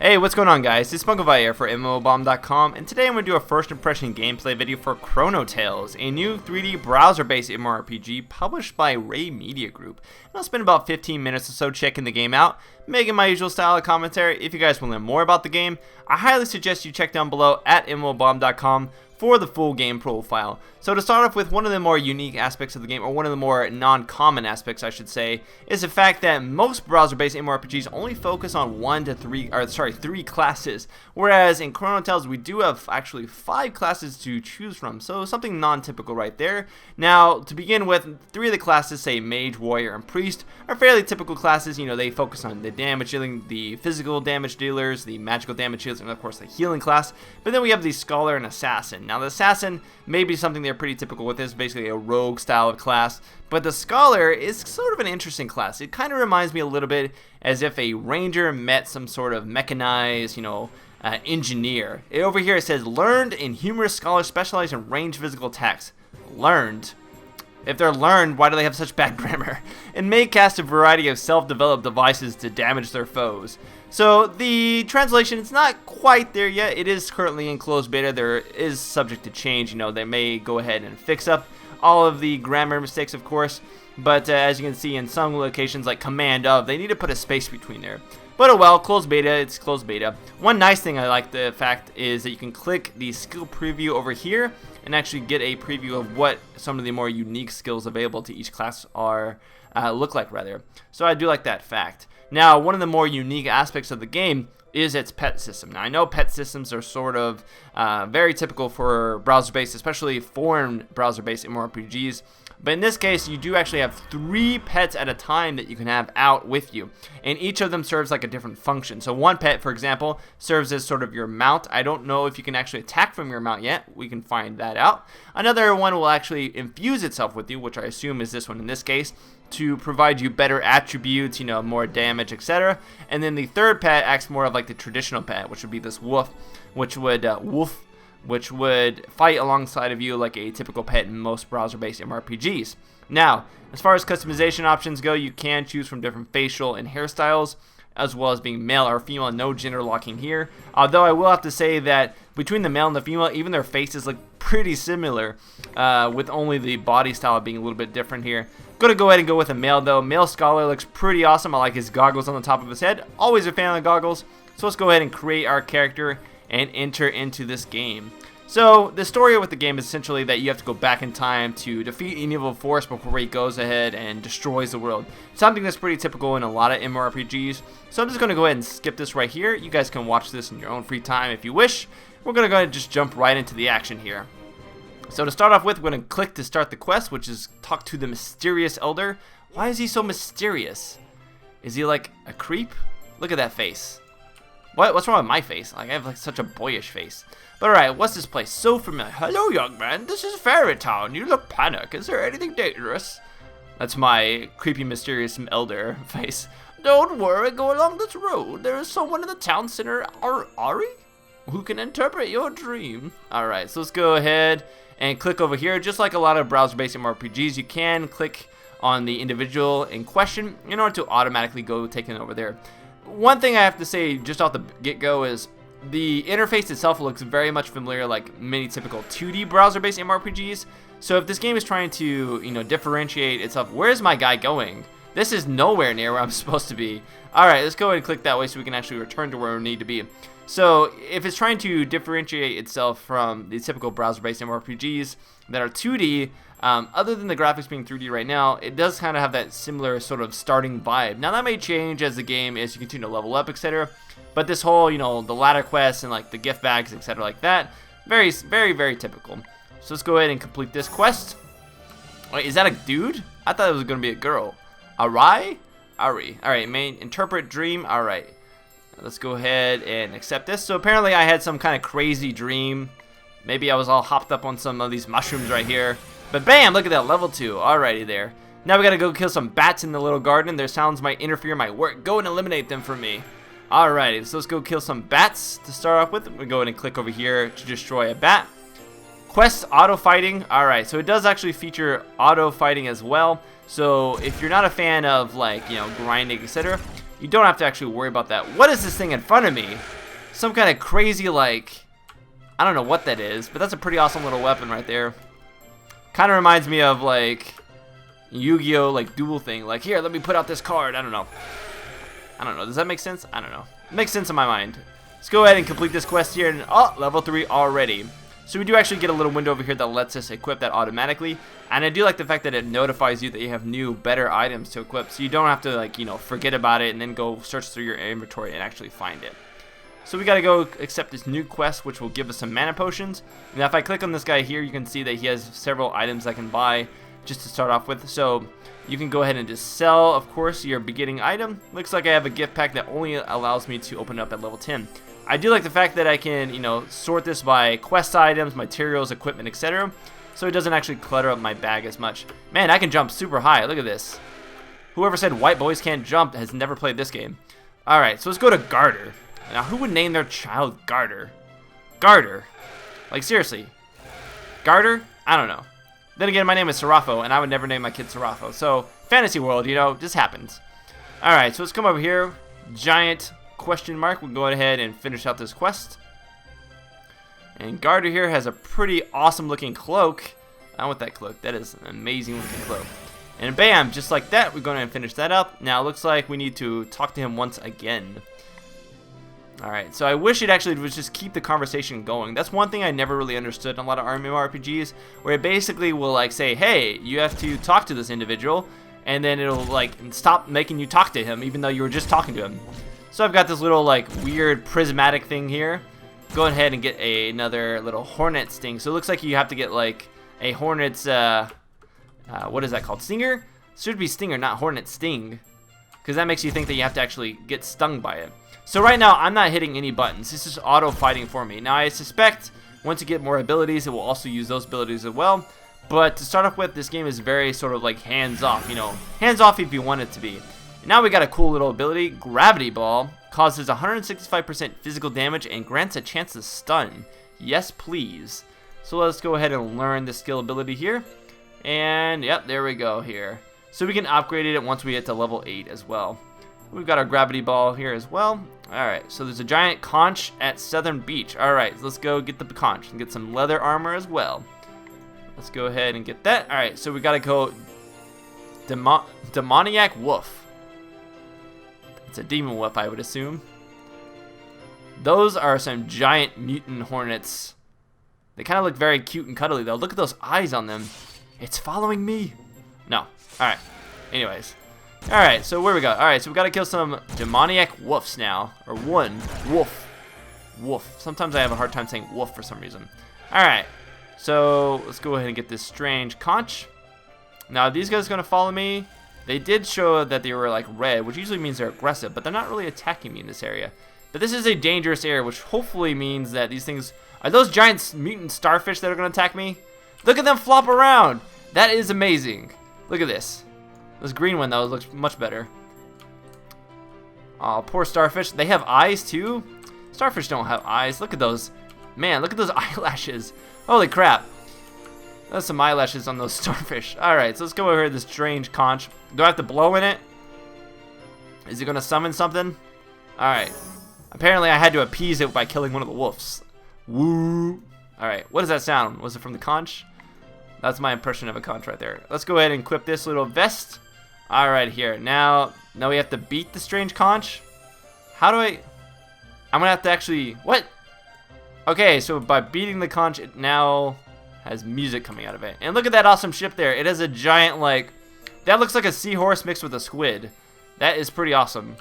Hey, what's going on, guys? It's Spunkovai here for MMOBomb.com, and today I'm going to do a first impression gameplay video for Chrono Tales, a new 3D browser-based MMORPG published by Ray Media Group. And I'll spend about 15 minutes or so checking the game out, making my usual style of commentary. If you guys want to learn more about the game, I highly suggest you check down below at MMOBomb.com for the full game profile. So to start off with, one of the more unique aspects of the game, or one of the more non-common aspects I should say, is the fact that most browser-based MMORPGs only focus on three classes, whereas in Chrono Tales we do have actually 5 classes to choose from, so something non-typical right there. Now, to begin with, 3 of the classes, say Mage, Warrior, and Priest, are fairly typical classes. You know, they focus on the damage dealing, the physical damage dealers, the magical damage dealers, and of course the healing class. But then we have the Scholar and Assassin. Now the Assassin may be something they're pretty typical with. This is basically a rogue style of class, but the Scholar is sort of an interesting class. It kind of reminds me a little bit as if a ranger met some sort of mechanized, engineer. Over here it says, learned and humorous scholars specialize in ranged physical attacks. Learned. If they're learned, why do they have such bad grammar? And may cast a variety of self-developed devices to damage their foes. So the translation is not quite there yet. It is currently in closed beta. There is subject to change. They may go ahead and fix up all of the grammar mistakes, of course. But as you can see in some locations like command of, they need to put a space between there. But oh well, closed beta, it's closed beta. One nice thing I like the fact is that you can click the skill preview over here and actually get a preview of what some of the more unique skills available to each class are look like rather. So I do like that fact. Now, one of the more unique aspects of the game is its pet system. Now, I know pet systems are sort of very typical for browser-based, especially foreign browser-based MMORPGs. But in this case, you do actually have 3 pets at a time that you can have out with you. And each of them serves like a different function. So one pet, for example, serves as sort of your mount. I don't know if you can actually attack from your mount yet. We can find that out. Another one will actually infuse itself with you, which I assume is this one in this case, to provide you better attributes, more damage, etc. And then the third pet acts more of like the traditional pet, which would be this wolf, which would fight alongside of you like a typical pet in most browser-based MMORPGs. Now, as far as customization options go, you can choose from different facial and hairstyles, as well as being male or female. No gender locking here. Although I will have to say that between the male and the female, even their faces look pretty similar, with only the body style being a little bit different here. Gonna go ahead and go with a male though. Male Scholar looks pretty awesome. I like his goggles on the top of his head. Always a fan of the goggles. So let's go ahead and create our character and enter into this game. So the story with the game is essentially that you have to go back in time to defeat an evil force before he goes ahead and destroys the world. Something that's pretty typical in a lot of MMORPGs. So I'm just going to go ahead and skip this right here. You guys can watch this in your own free time if you wish. We're going to go ahead and just jump right into the action here. So to start off with, we're going to click to start the quest, which is talk to the mysterious elder. Why is he so mysterious? Is he like a creep? Look at that face. What's wrong with my face? Like, I have like such a boyish face. But alright, what's this place? So familiar. Hello, young man. This is Fairy Town. You look panicked. Is there anything dangerous? That's my creepy, mysterious elder face. Don't worry. Go along this road. There is someone in the town center, Ari, who can interpret your dream. Alright, so let's go ahead and click over here. Just like a lot of browser-based MMORPGs, you can click on the individual in question in order to automatically go taking over there. One thing I have to say just off the get-go is the interface itself looks very much familiar like many typical 2D browser-based MMORPGs. So if this game is trying to, differentiate itself, where's my guy going? This is nowhere near where I'm supposed to be. Alright, let's go ahead and click that way so we can actually return to where we need to be. So if it's trying to differentiate itself from the typical browser-based MMORPGs that are 2D, other than the graphics being 3D right now, it does kind of have that similar sort of starting vibe. Now that may change as the game, as you continue to level up, etc. But this whole, the ladder quests and like the gift bags, etc. like that, very, very, very typical. So let's go ahead and complete this quest. Wait, is that a dude? I thought it was going to be a girl. Ari? Alright, main interpret dream. Alright. Let's go ahead and accept this. So apparently I had some kind of crazy dream. Maybe I was all hopped up on some of these mushrooms right here. But bam, look at that, level 2. Alrighty there. Now we gotta go kill some bats in the little garden. Their sounds might interfere with my work. Go and eliminate them for me. Alrighty, so let's go kill some bats to start off with. We'll go ahead and click over here to destroy a bat. Quest auto fighting. Alright, so it does actually feature auto fighting as well. So if you're not a fan of like, grinding, etc., you don't have to actually worry about that. What is this thing in front of me? some kind of crazy, like, I don't know what that is, but that's a pretty awesome little weapon right there. Kind of reminds me of, like, Yu-Gi-Oh! Like, duel thing. Like, here, let me put out this card. I don't know. Does that make sense? I don't know. It makes sense in my mind. Let's go ahead and complete this quest here. And, oh, level 3 already. So we do actually get a little window over here that lets us equip that automatically. And I do like the fact that it notifies you that you have new, better items to equip. So you don't have to, like, you know, forget about it and then go search through your inventory and actually find it. So we got to go accept this new quest, which will give us some mana potions. Now, if I click on this guy here, you can see that he has several items I can buy just to start off with. So you can go ahead and just sell, of course, your beginning item. Looks like I have a gift pack that only allows me to open up at level 10. I do like the fact that I can, you know, sort this by quest items, materials, equipment, etc. So it doesn't actually clutter up my bag as much. Man, I can jump super high. Look at this. Whoever said white boys can't jump has never played this game. Alright, so let's go to Garter. Now, who would name their child Garter? Garter. Like, seriously. Garter? I don't know. Then again, my name is Serapho, and I would never name my kid Serapho. So, fantasy world, you know, just happens. Alright, so let's come over here. Giant question mark. We'll go ahead and finish out this quest. And Garter here has a pretty awesome looking cloak. I want that cloak. That is an amazing looking cloak. And bam, just like that, we're going to finish that up. Now, it looks like we need to talk to him once again. Alright, so I wish it actually would just keep the conversation going. That's one thing I never really understood in a lot of MMORPGs, where it basically will like say, hey, you have to talk to this individual, and then it'll like stop making you talk to him even though you were just talking to him. So I've got this little like weird prismatic thing here. Go ahead and get another little hornet sting. So it looks like you have to get like a hornet's, what is that called? Stinger? It should be stinger, not hornet sting. Because that makes you think that you have to actually get stung by it. So right now, I'm not hitting any buttons. This is auto-fighting for me. Now, I suspect once you get more abilities, it will also use those abilities as well. But to start off with, this game is very sort of like hands-off, you know. Hands-off if you want it to be. Now we got a cool little ability. Gravity Ball causes 165% physical damage and grants a chance to stun. Yes, please. So let's go ahead and learn the skill ability here. And, yep, there we go here. So we can upgrade it once we get to level 8 as well. We've got our gravity ball here as well. Alright, so there's a giant conch at Southern Beach. Alright, so let's go get the conch and get some leather armor as well. Let's go ahead and get that. Alright, so we gotta go Demoniac Wolf. It's a demon wolf, I would assume. Those are some giant mutant hornets. They kind of look very cute and cuddly though. Look at those eyes on them. It's following me. No. Alright. Anyways. Alright, so where we go? Alright, so we gotta kill some demoniac wolves now. Or one. Wolf. Wolf. Sometimes I have a hard time saying wolf for some reason. Alright. So let's go ahead and get this strange conch. Now, are these guys gonna follow me? They did show that they were like red, which usually means they're aggressive, but they're not really attacking me in this area. But this is a dangerous area, which hopefully means that these things... Are those giant mutant starfish that are gonna attack me? Look at them flop around! That is amazing. Look at this. This green one, though, looks much better. Oh, poor starfish. They have eyes, too? Starfish don't have eyes. Look at those. Man, look at those eyelashes. Holy crap. That's some eyelashes on those starfish. Alright, so let's go over here to this strange conch. Do I have to blow in it? Is it going to summon something? Alright. Apparently, I had to appease it by killing one of the wolves. Woo. Alright, what does that sound? Was it from the conch? That's my impression of a conch right there. Let's go ahead and equip this little vest. Alright, here. Now we have to beat the strange conch. How do I... I'm going to have to actually... What? Okay, so by beating the conch, it now has music coming out of it. And look at that awesome ship there. It has a giant, like... That looks like a seahorse mixed with a squid. That is pretty awesome.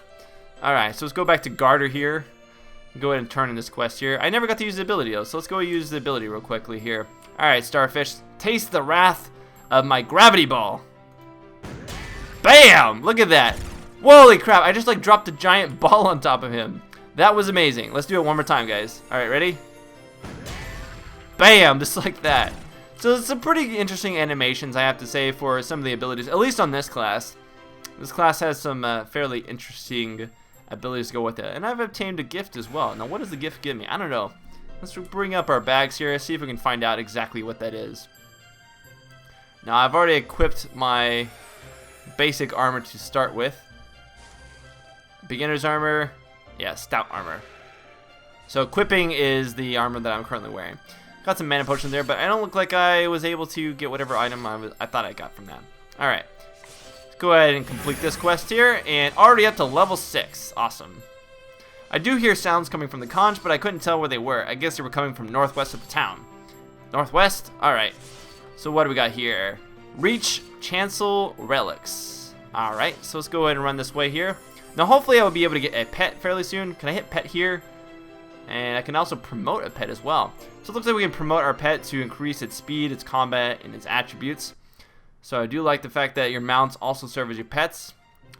Alright, so let's go back to Garter here. Go ahead and turn in this quest here. I never got to use the ability, though, so let's go use the ability real quickly here. Alright, Starfish. Taste the wrath of my gravity ball. Bam! Look at that. Holy crap, I just, like, dropped a giant ball on top of him. That was amazing. Let's do it one more time, guys. Alright, ready? Bam! Just like that. So it's some pretty interesting animations, I have to say, for some of the abilities, at least on this class. This class has some fairly interesting abilities to go with it. And I've obtained a gift as well. Now, what does the gift give me? I don't know. Let's bring up our bags here, see if we can find out exactly what that is. Now, I've already equipped my basic armor to start with. Beginner's armor. Yeah, stout armor. So equipping is the armor that I'm currently wearing. Got some mana potions there, but I don't look like I was able to get whatever item I thought I got from that. Alright. Let's go ahead and complete this quest here, and already up to level 6. Awesome. I do hear sounds coming from the conch, but I couldn't tell where they were. I guess they were coming from northwest of the town. Northwest? Alright. So what do we got here? Reach Chancel Relics. Alright, so let's go ahead and run this way here. Now hopefully I will be able to get a pet fairly soon. Can I hit pet here? And I can also promote a pet as well. So it looks like we can promote our pet to increase its speed, its combat, and its attributes. So I do like the fact that your mounts also serve as your pets.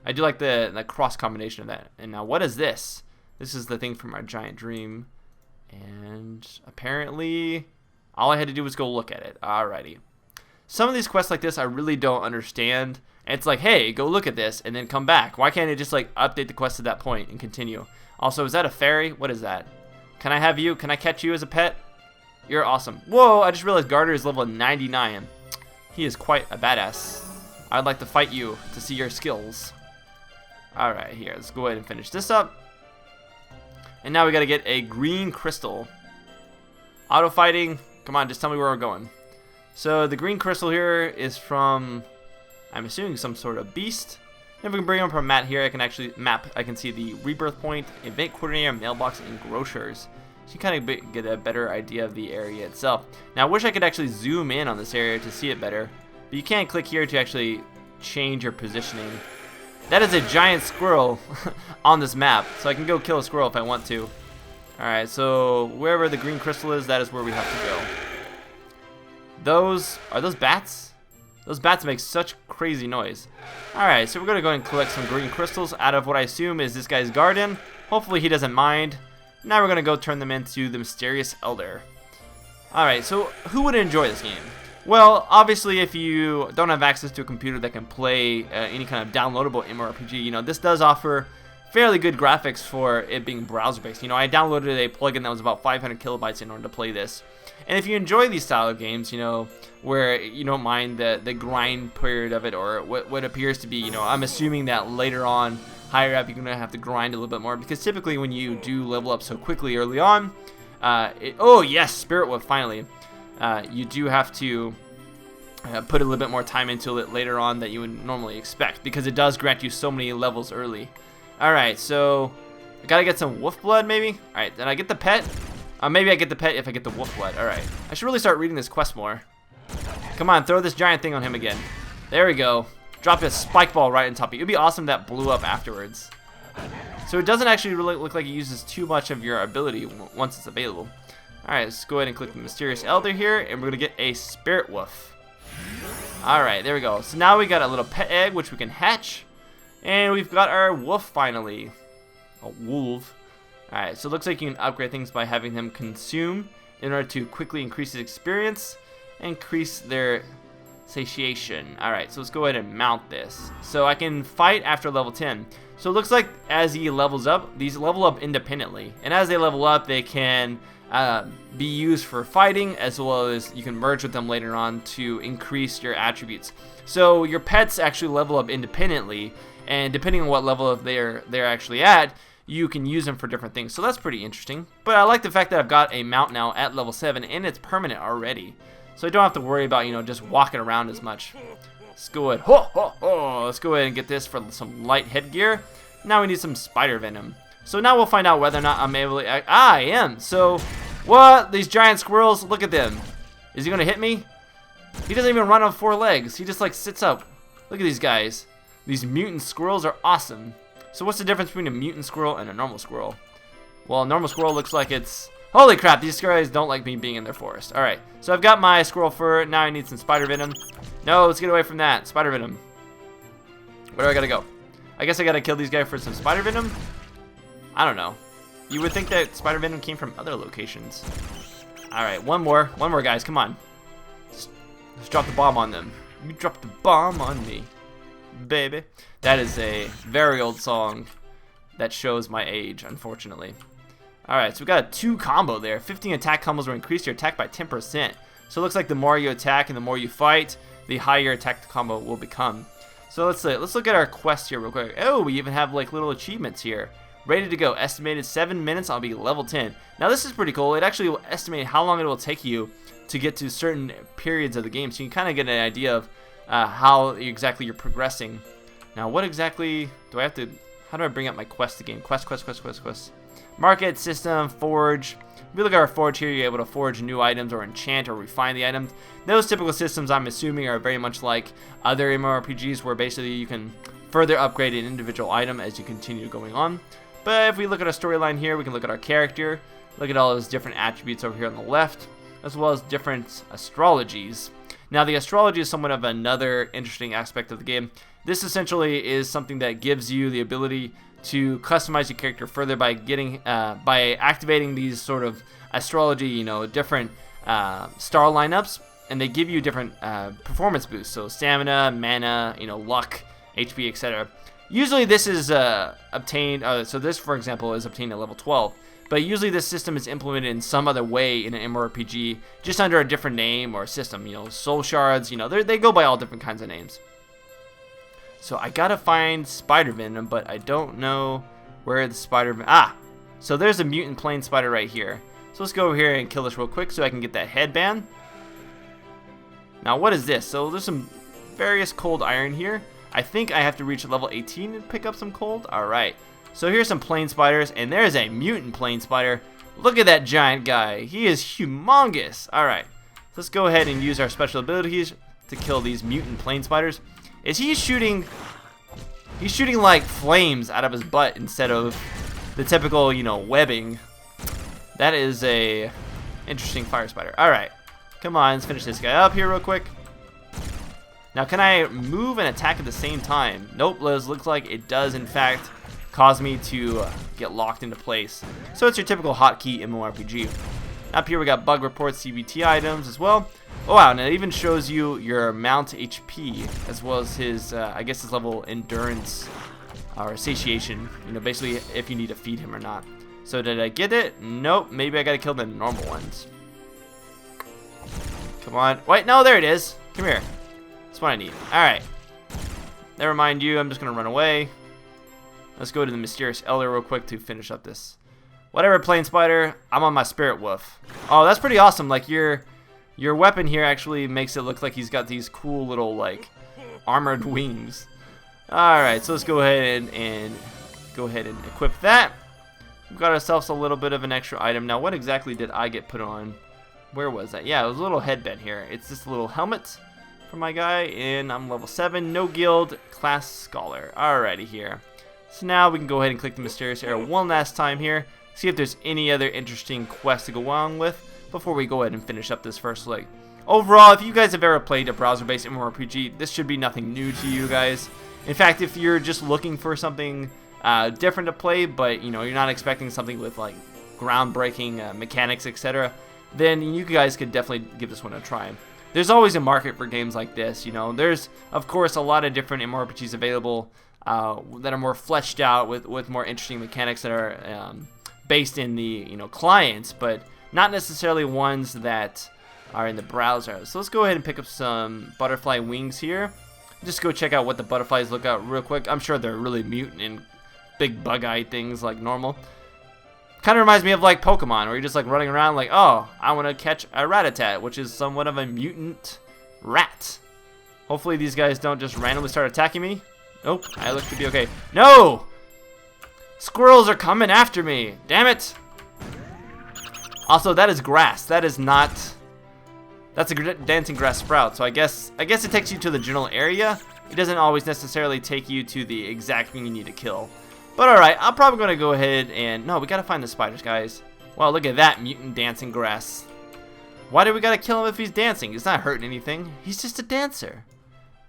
I do like the cross combination of that. And now what is this? This is the thing from our giant dream. And apparently all I had to do was go look at it. Alrighty. Some of these quests like this I really don't understand. It's like, hey, go look at this and then come back. Why can't it just like update the quest at that point and continue? Also, is that a fairy? What is that? Can I have you? Can I catch you as a pet? You're awesome. Whoa, I just realized Garter is level 99. He is quite a badass. I'd like to fight you to see your skills. Alright, here, let's go ahead and finish this up. And now we gotta get a green crystal. Auto fighting. Come on, just tell me where we're going. So the green crystal here is from, I'm assuming, some sort of beast. If we can bring up our map here, I can actually I can see the rebirth point, event coordinator, mailbox, and grocers. So you kind of get a better idea of the area itself. Now I wish I could actually zoom in on this area to see it better, but you can't click here to actually change your positioning. That is a giant squirrel on this map, so I can go kill a squirrel if I want to. Alright, so wherever the green crystal is, that is where we have to go. Are those bats? Those bats make such crazy noise. Alright, so we're going to go ahead and collect some green crystals out of what I assume is this guy's garden. Hopefully he doesn't mind. Now we're going to go turn them into the Mysterious Elder. Alright, so who would enjoy this game? Well, obviously if you don't have access to a computer that can play any kind of downloadable MMORPG, you know, this does offer fairly good graphics for it being browser-based. You know, I downloaded a plugin that was about 500 kilobytes in order to play this. And if you enjoy these style of games, you know, where you don't mind the grind period of it, or what appears to be, you know, I'm assuming that later on, higher up, you're going to have to grind a little bit more, because typically when you do level up so quickly early on, oh yes, Spirit Wolf, finally, you do have to put a little bit more time into it later on that you would normally expect, because it does grant you so many levels early. Alright, so I gotta get some wolf blood maybe. Alright, did I get the pet? Maybe I get the pet if I get the wolf blood. Alright, I should really start reading this quest more. Come on, throw this giant thing on him again. There we go. Drop a spike ball right on top of you. It'd be awesome if that blew up afterwards. So it doesn't actually really look like it uses too much of your ability once it's available. Alright, let's go ahead and click the Mysterious Elder here, and we're gonna get a Spirit Wolf. Alright, there we go. So now we got a little pet egg which we can hatch. And we've got our wolf finally. A wolf. Alright, so it looks like you can upgrade things by having them consume in order to quickly increase his experience, increase their satiation. Alright, so let's go ahead and mount this. So I can fight after level 10. So it looks like as he levels up, these level up independently. And as they level up, they can be used for fighting, as well as you can merge with them later on to increase your attributes. So your pets actually level up independently, and depending on what level they're actually at, you can use them for different things. So that's pretty interesting. But I like the fact that I've got a mount now at level 7, and it's permanent already. So I don't have to worry about, you know, just walking around as much. Let's go ahead. Let's go ahead and get this for some light headgear. Now we need some spider venom. So now we'll find out whether or not I'm able to... I am. So, what? These giant squirrels, look at them. Is he going to hit me? He doesn't even run on 4 legs. He just, like, sits up. Look at these guys. These mutant squirrels are awesome. So what's the difference between a mutant squirrel and a normal squirrel? Well, a normal squirrel looks like it's... Holy crap, these guys don't like me being in their forest. Alright, so I've got my squirrel fur. Now I need some spider venom. No, let's get away from that. Spider venom. Where do I gotta go? I guess I gotta kill these guys for some spider venom? I don't know. You would think that spider venom came from other locations. Alright, one more guys, come on. Let's drop the bomb on them. You dropped the bomb on me, baby. That is a very old song that shows my age, unfortunately. Alright, so we got a 2 combo there. 15 attack combos will increase your attack by 10%. So it looks like the more you attack and the more you fight, the higher your attack combo will become. So let's look at our quest here real quick. Oh, we even have like little achievements here. Ready to go. Estimated 7 minutes. I'll be level 10. Now this is pretty cool. It actually will estimate how long it will take you to get to certain periods of the game, so you can kind of get an idea of how exactly you're progressing. Now what exactly do I have to, how do I bring up my quest again? Quest. Market, system, forge. If you look at our forge here, you're able to forge new items or enchant or refine the items. Those typical systems, I'm assuming, are very much like other MMORPGs where basically you can further upgrade an individual item as you continue going on. But if we look at our storyline here, we can look at our character, look at all those different attributes over here on the left, as well as different astrologies. Now the astrology is somewhat of another interesting aspect of the game. This essentially is something that gives you the ability to customize your character further by getting by activating these sort of astrology, different star lineups, and they give you different performance boosts. So stamina, mana, luck, HP, etc. Usually this is obtained. So this, for example, is obtained at level 12. But usually this system is implemented in some other way in an MMORPG, just under a different name or system. Soul shards. They go by all different kinds of names. So I gotta find spider venom, but I don't know where the spider venom. So there's a mutant plane spider right here. So let's go over here and kill this real quick so I can get that headband. Now what is this? So there's some various cold iron here. I think I have to reach level 18 and pick up some cold. Alright. So here's some plane spiders, and there's a mutant plane spider. Look at that giant guy. He is humongous. Alright. Let's go ahead and use our special abilities to kill these mutant plane spiders. Is he shooting? He's shooting like flames out of his butt instead of the typical, webbing. That is a interesting fire spider. Alright. Come on, let's finish this guy up here real quick. Now, can I move and attack at the same time? Nope, Liz. Looks like it does, in fact, cause me to get locked into place. So it's your typical hotkey MMORPG. Up here we got bug reports, CBT items as well. Oh wow, and it even shows you your mount HP as well as his, I guess his level endurance or satiation. Basically if you need to feed him or not. So did I get it? Nope. Maybe I gotta kill the normal ones. Come on. Wait, no, there it is. Come here. That's what I need. Alright. Never mind you. I'm just gonna run away. Let's go to the mysterious elder real quick to finish up this. Whatever, plane spider. I'm on my spirit wolf. Oh, that's pretty awesome. Like your weapon here actually makes it look like he's got these cool little like armored wings. Alright, so let's go ahead and equip that. We've got ourselves a little bit of an extra item. Now, what exactly did I get put on? Where was that? Yeah, it was a little headband here. It's this little helmet for my guy, and I'm level 7, no guild, class scholar. Alrighty here. So now we can go ahead and click the mysterious arrow one last time here. See if there's any other interesting quests to go on with before we go ahead and finish up this first leg. Overall, if you guys have ever played a browser-based MMORPG, this should be nothing new to you guys. In fact, if you're just looking for something different to play, but you're not expecting something with like groundbreaking mechanics, etc., then you guys could definitely give this one a try. There's always a market for games like this. There's of course a lot of different MMORPGs available that are more fleshed out with more interesting mechanics that are based in the clients, but not necessarily ones that are in the browser. So let's go ahead and pick up some butterfly wings here. Just go check out what the butterflies look out real quick. I'm sure they're really mutant and big bug-eyed things like normal. Kind of reminds me of like Pokemon, where you're just like running around like, oh, I want to catch a Rattata, which is somewhat of a mutant rat. Hopefully these guys don't just randomly start attacking me. Nope, I look to be okay. No! Squirrels are coming after me. Damn it! Also, that is grass. That is not... That's a dancing grass sprout. So I guess it takes you to the general area. It doesn't always necessarily take you to the exact thing you need to kill. But alright, I'm probably going to go ahead and... No, we got to find the spiders, guys. Wow, look at that mutant dancing grass. Why do we got to kill him if he's dancing? He's not hurting anything. He's just a dancer.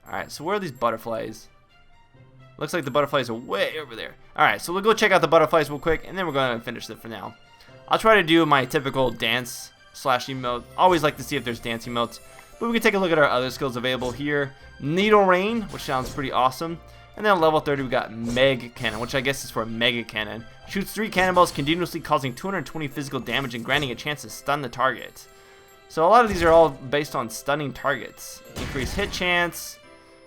Alright, so where are these butterflies? Looks like the butterflies are way over there. Alright, so we'll go check out the butterflies real quick, and then we're going to finish it for now. I'll try to do my typical dance / emote. Always like to see if there's dance emotes. But we can take a look at our other skills available here. Needle Rain, which sounds pretty awesome. And then on level 30 we got Meg Cannon, which I guess is for Mega Cannon. Shoots 3 cannonballs continuously, causing 220 physical damage and granting a chance to stun the target. So a lot of these are all based on stunning targets. Increase hit chance,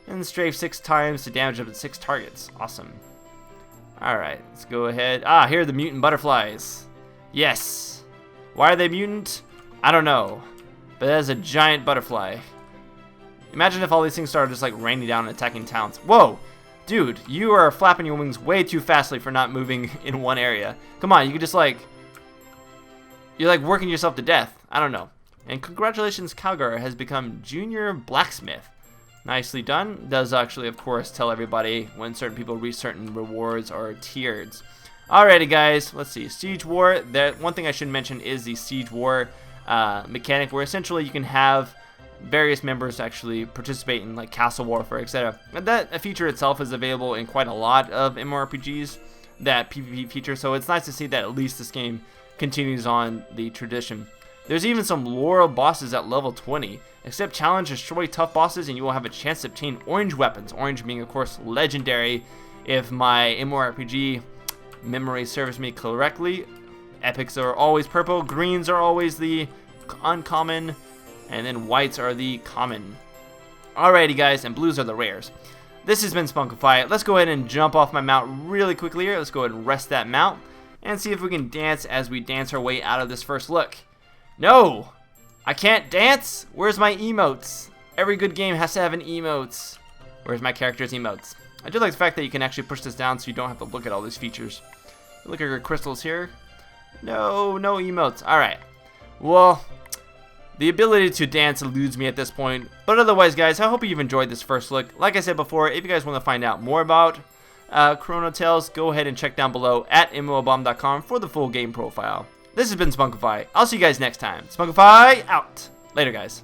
and strafe 6 times to damage up to 6 targets. Awesome. Alright, let's go ahead. Here are the mutant butterflies. Yes. Why are they mutant? I don't know. But that is a giant butterfly. Imagine if all these things started just like raining down and attacking towns. Whoa! Dude, you are flapping your wings way too fastly for not moving in one area. Come on, you could just like... You're like working yourself to death. I don't know. And congratulations, Garter has become Junior Blacksmith. Nicely done. Does actually, of course, tell everybody when certain people reach certain rewards or tiers. Alrighty, guys. Let's see. Siege War. One thing I should mention is the Siege War mechanic, where essentially you can have various members actually participate in like castle warfare, etc. And that feature itself is available in quite a lot of MMORPGs, that PvP feature. So it's nice to see that at least this game continues on the tradition. There's even some lore bosses at level 20. Accept challenge, destroy tough bosses, and you will have a chance to obtain orange weapons. Orange being, of course, legendary. If my MMORPG memory serves me correctly, epics are always purple, greens are always the uncommon, and then whites are the common. Alrighty, guys, and blues are the rares. This has been Spunkify. Let's go ahead and jump off my mount really quickly here. Let's go ahead and rest that mount and see if we can dance as we dance our way out of this first look. No! I can't dance? Where's my emotes? Every good game has to have an emotes. Where's my character's emotes? I do like the fact that you can actually push this down so you don't have to look at all these features. Look at your crystals here. No emotes. Alright. Well, the ability to dance eludes me at this point. But otherwise, guys, I hope you've enjoyed this first look. Like I said before, if you guys want to find out more about Chrono Tales, go ahead and check down below at MMOBomb.com for the full game profile. This has been Spunkify. I'll see you guys next time. Spunkify out. Later, guys.